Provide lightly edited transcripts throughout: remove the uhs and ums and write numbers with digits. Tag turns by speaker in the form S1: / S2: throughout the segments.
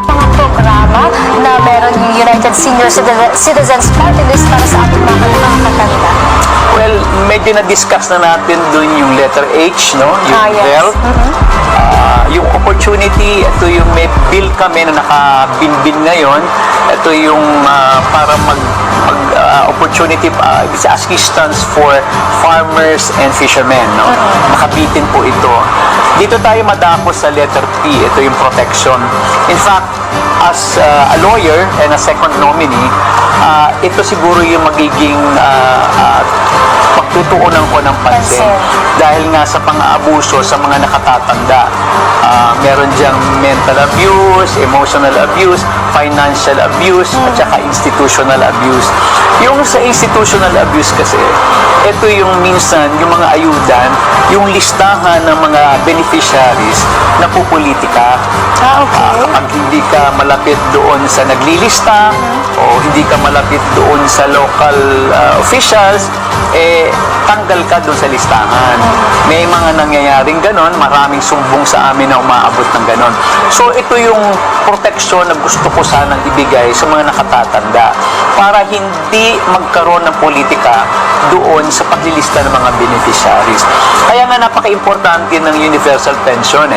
S1: mga programa na meron yung United Senior Citizens Party List para sa ating mga nakakatanda?
S2: Well, medyo na-discuss na natin dun yung letter H, no? Yung
S1: Yes.
S2: wealth. Yung opportunity, ito yung may bill kami na nakabinbin ngayon. Ito yung para opportunity assistance for farmers and fishermen, no? Nakabitin po ito. Dito tayo madako sa letter P. Ito yung protection. In fact, as a lawyer and a second nominee, ito siguro yung magiging pagtutuunan ko ng pansin. Dahil nga sa pang-aabuso sa mga nakatatanda. Meron diyang mental abuse, emotional abuse, financial abuse, at saka institutional abuse. Yung sa institutional abuse kasi, ito yung minsan, yung mga ayudan, yung listahan ng mga beneficiaries na pupolitika.
S1: Okay.
S2: Kapag hindi ka malapit doon sa naglilista, o hindi ka malapit doon sa local officials, tanggal ka doon sa listahan. May mga nangyayaring ganon, maraming sumbong sa amin na umaabot ng ganon. So, ito yung proteksyon na gusto ko sanang ibigay sa mga nakatatanda para hindi magkaroon ng politika doon sa paglilista ng mga beneficiaries. Kaya nga napaka-importante ng universal pension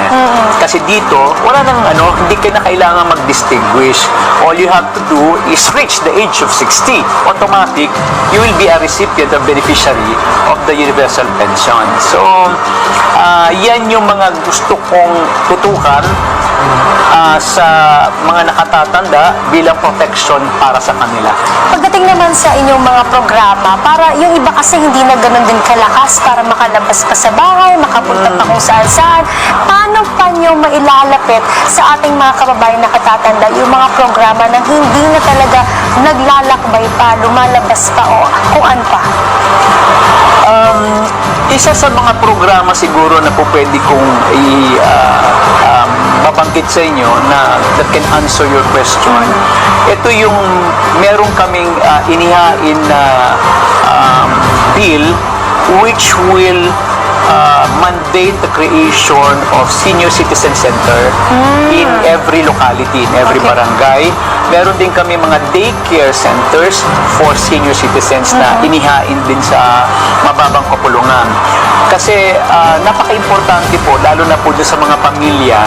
S2: Kasi dito, wala nang hindi ka na kailangan mag-distinguish. All you have to do is reach the age of 60. Automatic, you will be a recipient or beneficiary of the universal pension. So, yan yung mga gusto kong tutukan sa mga nakatatanda bilang protection para sa kanila.
S1: Pagdating naman sa inyong mga programa, para yung iba kasi hindi na ganun din kalakas para makalabas pa sa bahay, makapunta pa kung saan-saan. Paano pa nyo mailalapit sa ating mga kababayan nakatatanda yung mga programa na hindi na talaga naglalakbay pa, lumalabas pa o kung ano pa?
S2: Isa sa mga programa siguro na po pwede kong babanggit sa inyo na that can answer your question. Ito yung meron kaming inihain na bill which will mandate the creation of senior citizen center in every locality, in every barangay. Meron din kami mga daycare centers for senior citizens na inihain din sa mababang kapulungan. Kasi napaka-importante po, lalo na po sa mga pamilya,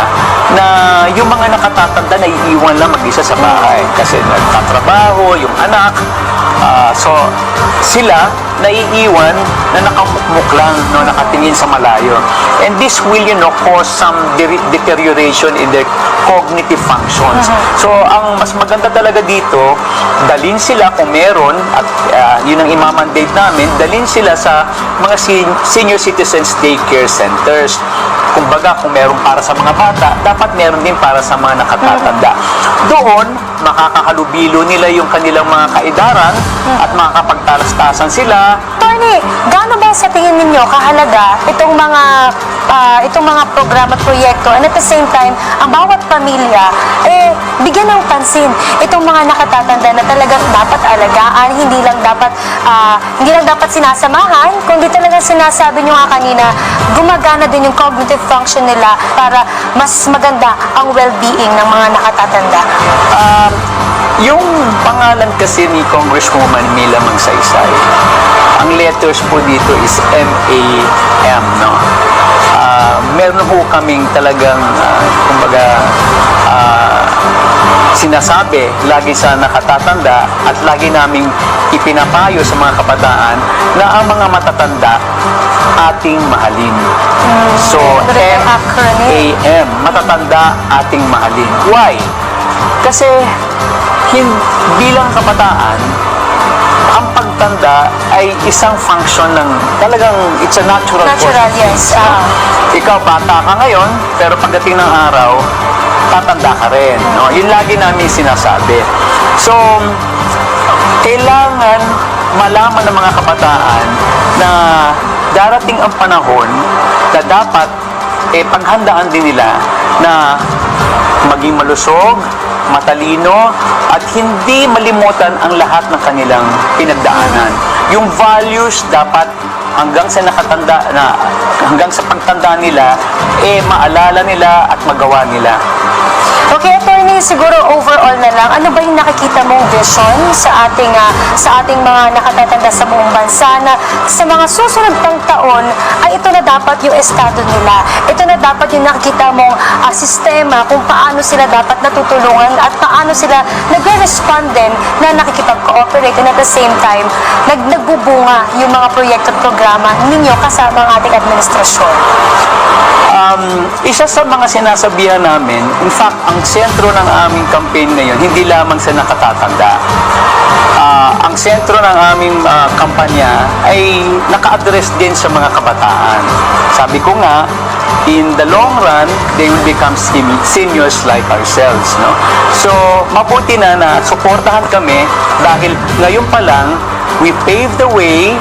S2: na yung mga nakatatanda na iiwan lang mag-isa sa bahay. Kasi nagtatrabaho, yung anak, so sila naiiwan na nakamukmuk lang, no, nakatingin sa malayo. And this will, cause some deterioration in their cognitive functions. So, ang mas maganda talaga dito, dalhin sila kung meron, at yun ang imamandate namin, dalhin sila sa mga senior citizens daycare centers. Kumbaga, kung meron para sa mga bata, dapat meron din para sa mga nakatatanda. Doon, makakahalubilo nila yung kanilang mga kaedaran at makakapagtalastasan sila.
S1: Tony, gaano ba sa tingin ninyo kahalaga itong mga programa at proyekto, and at the same time, ang bawat pamilya bigyan ng pansin itong mga nakatatanda na talagang dapat alagaan, hindi lang dapat sinasamahan, kundi talagang sinasabi nyo nga kanina, gumagana din yung cognitive function nila para mas maganda ang well-being ng mga nakatatanda.
S2: Yung pangalan kasi ni Congresswoman Mila Magsaysay, ang letters po dito is MAM, no? Meron po kaming talagang, sinasabi lagi sa nakatatanda at lagi naming ipinapayo sa mga kabataan na ang mga matatanda ating mahalin. So, MAM, matatanda ating mahalin. Why? Kasi bilang kabataan, ang pagtanda ay isang function ng talagang it's a natural process.
S1: Yes.
S2: Ikaw, bata ka ngayon, pero pagdating ng araw, tatanda ka rin. No? Yun lagi namin sinasabi. So, kailangan malaman ng mga kabataan na darating ang panahon na dapat paghandaan din nila na maging malusog, matalino, at hindi malimutan ang lahat ng kanilang pinagdaanan. Yung values dapat hanggang sa pagtanda nila, maalala nila at magawa nila.
S1: Okay, attorney, siguro overall na lang, ano ba yung nakikita mong vision sa ating mga nakatatanda sa buong bansa na sa mga susunod pang taon ay ito na dapat yung estado nila. Ito na dapat yung nakikita mong sistema kung paano sila dapat natutulungan at paano sila nagre-respond din na nakikipag-cooperate and at the same time, nagbubunga yung mga proyekto at programa ninyo kasama ang ating administrasyon.
S2: Isa sa mga sinasabihan namin, in fact, ang sentro ng aming campaign ngayon, hindi lamang sa nakatatanda. Ang sentro ng aming kampanya ay naka-address din sa mga kabataan. Sabi ko nga, in the long run, they will become seniors like ourselves. No? So, mabuti na suportahan kami dahil ngayon pa lang, we pave the way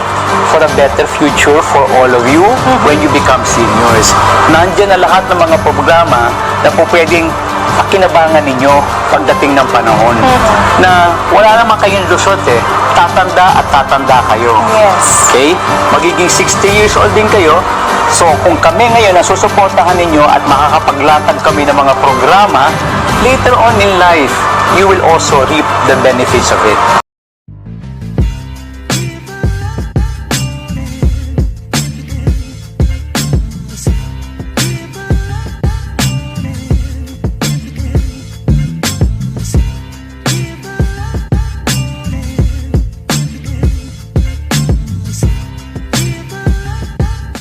S2: for a better future for all of you when you become seniors. Nandiyan na lahat ng mga programa na po pwedeng pakinabangan ninyo pagdating ng panahon. Na wala naman kayong lusot tatanda at tatanda kayo.
S1: Yes.
S2: Okay? Magiging 60 years old din kayo. So, kung kami ngayon na susuportahan ninyo at makakapaglatag kami ng mga programa, later on in life, you will also reap the benefits of it.